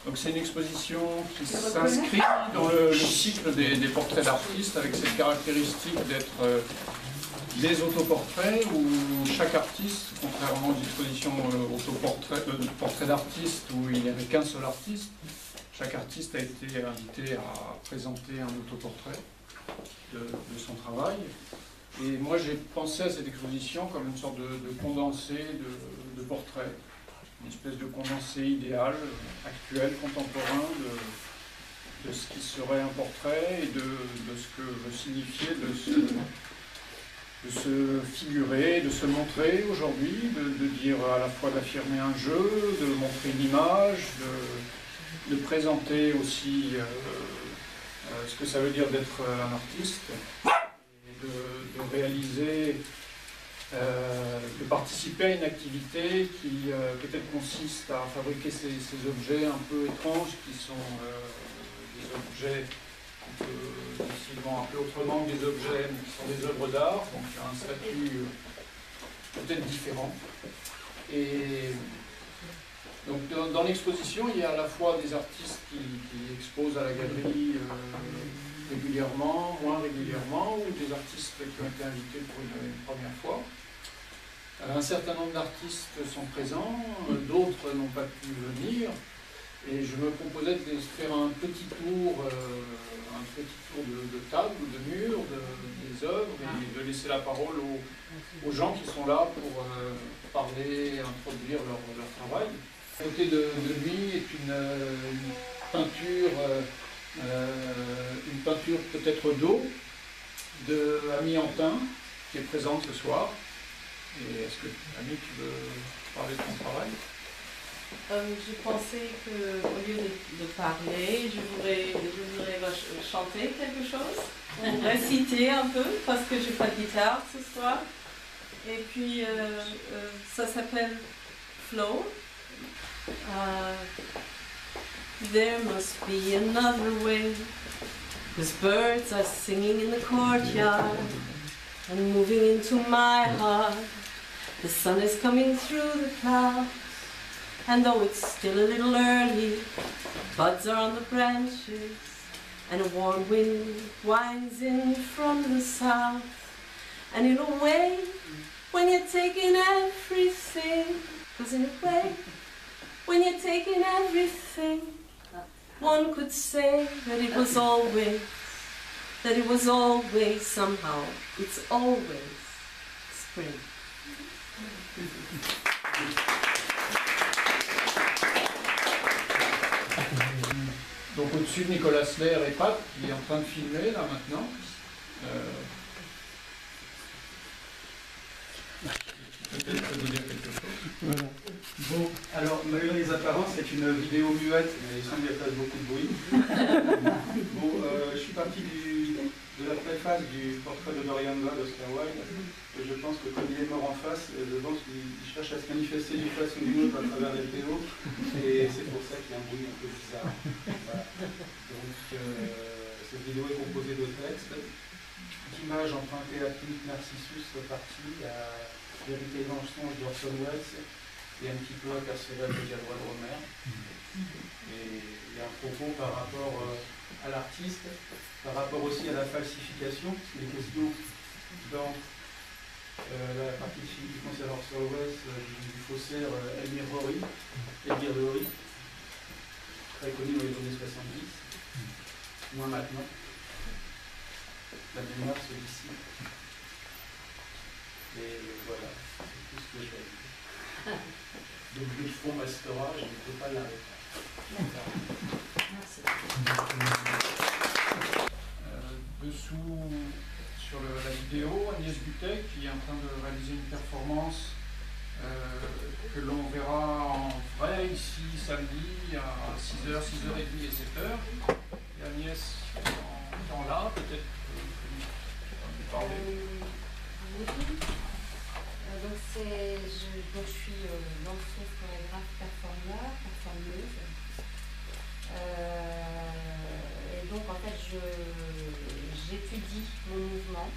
Donc c'est une exposition qui s'inscrit dans le cycle des portraits d'artistes, avec cette caractéristique d'être des autoportraits où chaque artiste, contrairement aux expositions portraits d'artistes où il n'y avait qu'un seul artiste, chaque artiste a été invité à présenter un autoportrait de son travail. Et moi j'ai pensé à cette exposition comme une sorte de condensé de portraits, une espèce de condensé idéal, actuel, contemporain, de ce qui serait un portrait et de ce que veut signifier de se figurer, de se montrer aujourd'hui, de dire à la fois d'affirmer un jeu, de montrer une image, de présenter aussi ce que ça veut dire d'être un artiste, et de réaliser, de participer à une activité qui peut-être consiste à fabriquer ces objets un peu étranges qui sont des objets qu'on peut difficilement appeler autrement que des objets, mais qui sont des œuvres d'art, donc un statut peut-être différent. Et donc dans l'exposition, il y a à la fois des artistes qui exposent à la galerie régulièrement, moins régulièrement, ou des artistes qui ont été invités pour une première fois. Un certain nombre d'artistes sont présents, d'autres n'ont pas pu venir, et je me proposais de faire un petit tour de table ou de mur, des œuvres, et de laisser la parole aux gens qui sont là pour parler, introduire leur travail. À côté de lui est une peinture peut-être d'eau de Ami Antin, qui est présente ce soir. Et est-ce que, Ami, tu veux parler de ton travail? Je pensais qu'au lieu de parler, je voudrais chanter quelque chose, ou réciter un peu, parce que je n'ai pas de guitare ce soir. Et puis, ça s'appelle Flow. There must be another way, 'cause birds are singing in the courtyard and moving into my heart. The sun is coming through the clouds, and though it's still a little early, buds are on the branches, and a warm wind winds in from the south. And in a way, when you're taking everything, 'cause in a way, when you're taking everything, one could say that it was always somehow, it's always spring. Donc au-dessus de Nicolas Slair et Pat, qui est en train de filmer là maintenant. Peut-être que vous dire quelque chose. Voilà. Bon, alors malgré les apparences, c'est une vidéo muette, mais il semble qu'il y a pas beaucoup de bruit. Bon, je suis parti de la préface du portrait de Dorian Gray d'Oscar Wilde, et je pense que comme il est mort en face, je pense qu'il cherche à se manifester d'une façon ou d'une autre à travers la vidéo, et c'est pour ça qu'il y a un bruit un peu bizarre. Voilà. Donc, cette vidéo est composée de textes, d'images empruntées à Clint Narcissus partie à Vérité et mensonge d'Orson Welles et un petit peu à Perceval de Galois de Romer. Et il y a un propos par rapport à l'artiste, par rapport aussi à la falsification, parce qu'il est question dans la partie qui concerne Orson Welles du faussaire Elmire Rory, très connu dans les années 70, moins maintenant. La mémoire se dissipe. Et voilà, c'est tout ce que j'ai dit. Donc le fond restera, je ne peux pas l'arrêter. Merci. Dessous, sur la vidéo, Agnès Butet qui est en train de réaliser une performance que l'on verra en vrai ici samedi à 6h, 6h30 et 7h. Et Agnès, en étant là, peut-être que vous parler. j'étudie mon mouvement.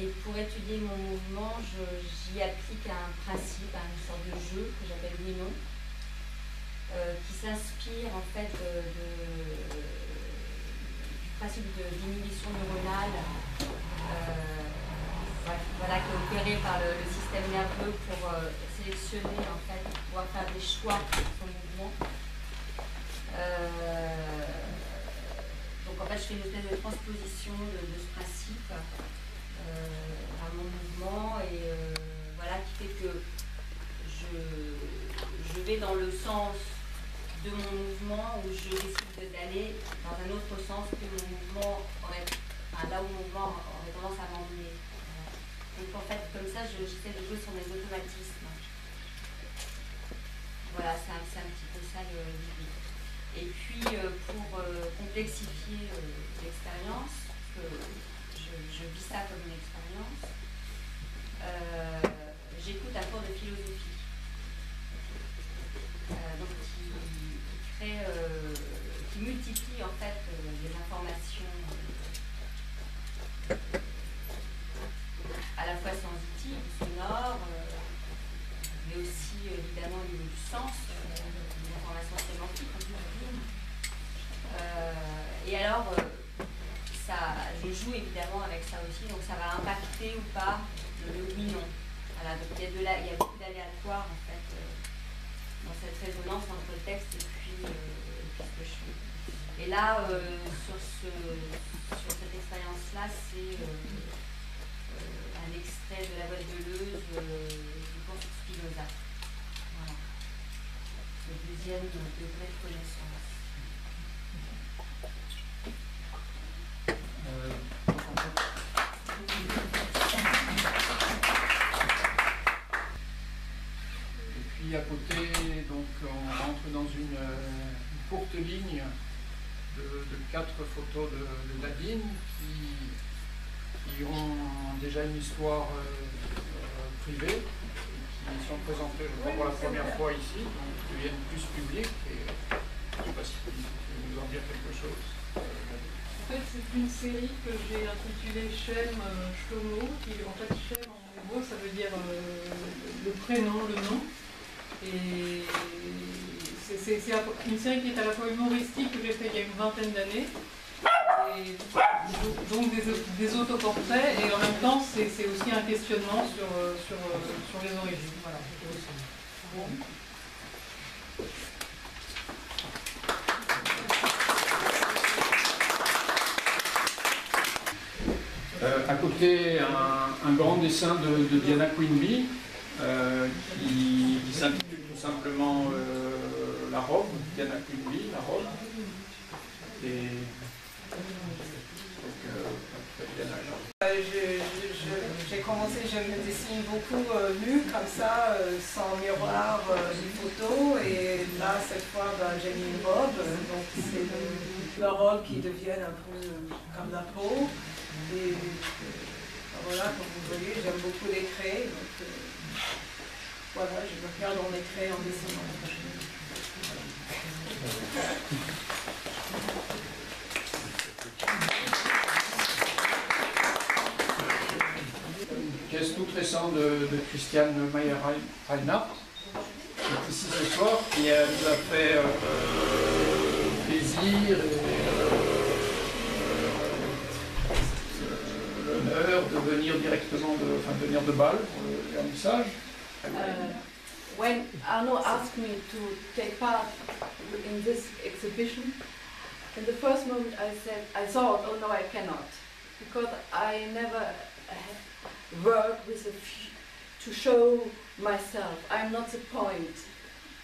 Et pour étudier mon mouvement, j'y applique un principe, une sorte de jeu que j'appelle oui-non, qui s'inspire en fait du principe d'inhibition neuronale, voilà, qui est opéré par le système nerveux pour sélectionner, en fait, pour pouvoir faire des choix sur son mouvement. Donc en fait, je fais une espèce de transposition de ce principe à mon mouvement et voilà, qui fait que je vais dans le sens de mon mouvement où je décide d'aller dans un autre sens que mon mouvement aurait, enfin, là où mon mouvement aurait tendance à m'emmener. Donc en fait, comme ça, j'essaie de jouer sur mes automatismes. Voilà, c'est un petit peu ça l'idée. Et puis, pour complexifier l'expérience, je vis ça comme une expérience, j'écoute un cours de philosophie. Donc qui multiplie en fait les informations à la fois sensitives, sonores, mais aussi évidemment au niveau du sens, des informations sémantiques, et alors je joue évidemment avec ça aussi, donc ça va impacter ou pas le oui-non. Voilà, donc il y a beaucoup d'aléatoires en fait dans cette résonance entre le texte et puis ce que je fais. Et là, sur cette expérience-là, c'est un extrait de La Voix de Deleuze du cours sur Spinoza. Voilà. Le deuxième degré de connaissance. Et puis à côté, donc, on rentre dans une courte ligne de 4 photos de Nadine qui ont déjà une histoire privée, qui sont présentées, je crois, pour la première fois ici, donc qui deviennent plus publiques. Et je ne sais pas si vous pouvez nous en dire quelque chose. En fait, c'est une série que j'ai intitulée Shem Shlomo, qui en fait, Shem en hébreu, ça veut dire le prénom, le nom. Et c'est une série qui est à la fois humoristique, que j'ai fait il y a une vingtaine d'années, et donc des autoportraits, et en même temps, c'est aussi un questionnement sur les origines. Voilà. À côté, un grand dessin de Diana Quimby qui s'intitule tout simplement La robe, Diana Quimby, La robe. Et j'ai commencé, je me dessine beaucoup nu comme ça, sans miroir, des photos, et là cette fois j'ai mis une robe, donc c'est la robe qui devient un peu comme la peau. Et voilà, comme vous voyez, j'aime beaucoup les craies, donc voilà, je me regarde dans les craies en dessinant. Une pièce toute récente de Christiane Meyer-Reinhardt, qui est ici ce soir, qui nous a fait plaisir et l'honneur de venir directement venir de Bâle pour le vernissage. When Arnaud asked me to take part in this exhibition, in the first moment I thought, oh no, I cannot, because I never work with to show myself. I'm not the point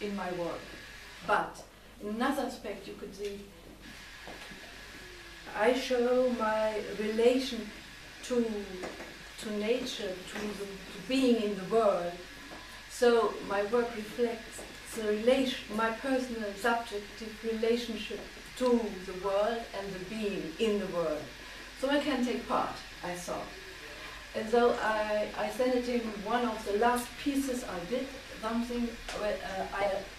in my work. But in another aspect, you could see I show my relation to nature, to being in the world. So my work reflects the my personal subjective relationship to the world and the being in the world. So I can take part, I thought. And so I sent it in one of the last pieces I did, something where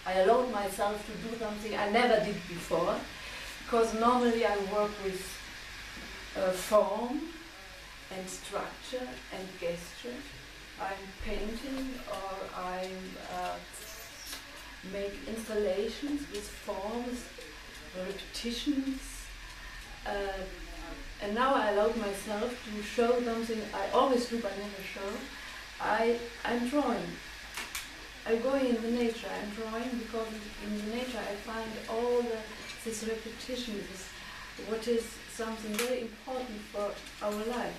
I allowed myself to do something I never did before, because normally I work with form and structure and gesture. I'm painting or I make installations with forms, repetitions. And now I allowed myself to show something I always do but never show. I'm drawing. I'm going in the nature, I'm drawing because in the nature I find all this repetition, what is something very important for our life.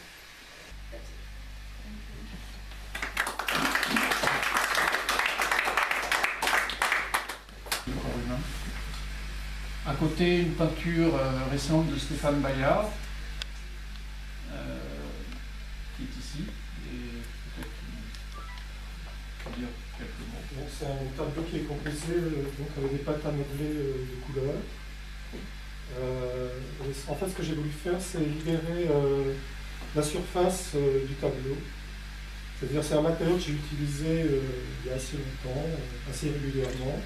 That's it. À côté, une peinture récente de Stéphane Bayard, qui est ici, et peut-être dire quelques mots. C'est un tableau qui est composé donc avec des pâtes à modeler de couleurs. En fait, ce que j'ai voulu faire, c'est libérer la surface du tableau. C'est-à-dire, c'est un matériau que j'ai utilisé il y a assez longtemps, assez régulièrement.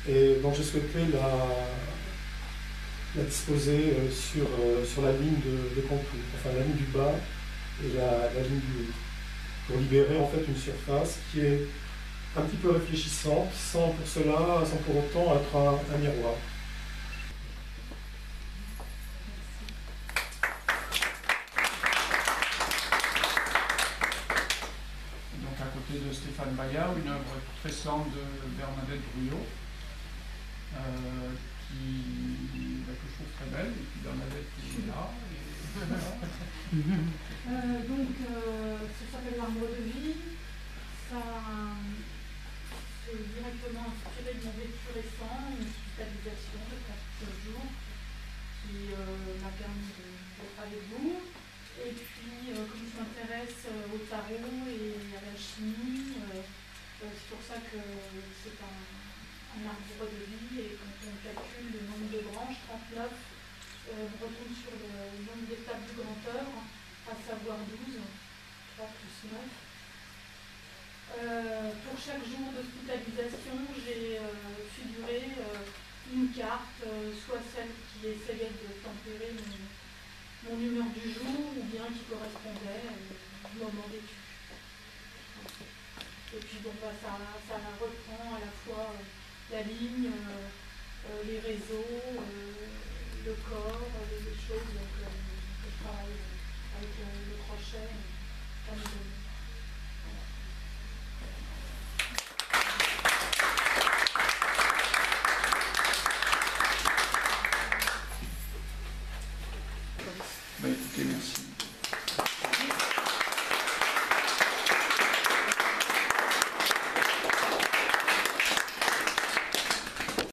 Et donc j'ai souhaité la disposer sur la ligne de contour, enfin la ligne du bas et la ligne du haut, pour libérer en fait une surface qui est un petit peu réfléchissante, sans pour autant être un miroir. Donc à côté de Stéphane Bayard, une œuvre toute récente de Bernadette Bruyot, que je trouve très belle, et puis Bernadette est là. Ça s'appelle L'arbre de vie. C'est directement inspiré de mon vécu récent, une hospitalisation de 4 jours qui m'a permis d'être avec vous. Et puis, comme je m'intéresse au tarot et à la chimie, c'est pour ça que c'est un arbre de vie, et quand on calcule le nombre de branches, 39, on retombe sur le nombre d'étapes du grand œuvre, à savoir 12, 3 plus 9. Pour chaque jour d'hospitalisation, j'ai figuré une carte, soit celle qui essayait de tempérer mon humeur du jour, ou bien qui correspondait au moment d'étude. Et puis bon, ça reprend à la fois la ligne, les réseaux, le corps, les choses que je travaille.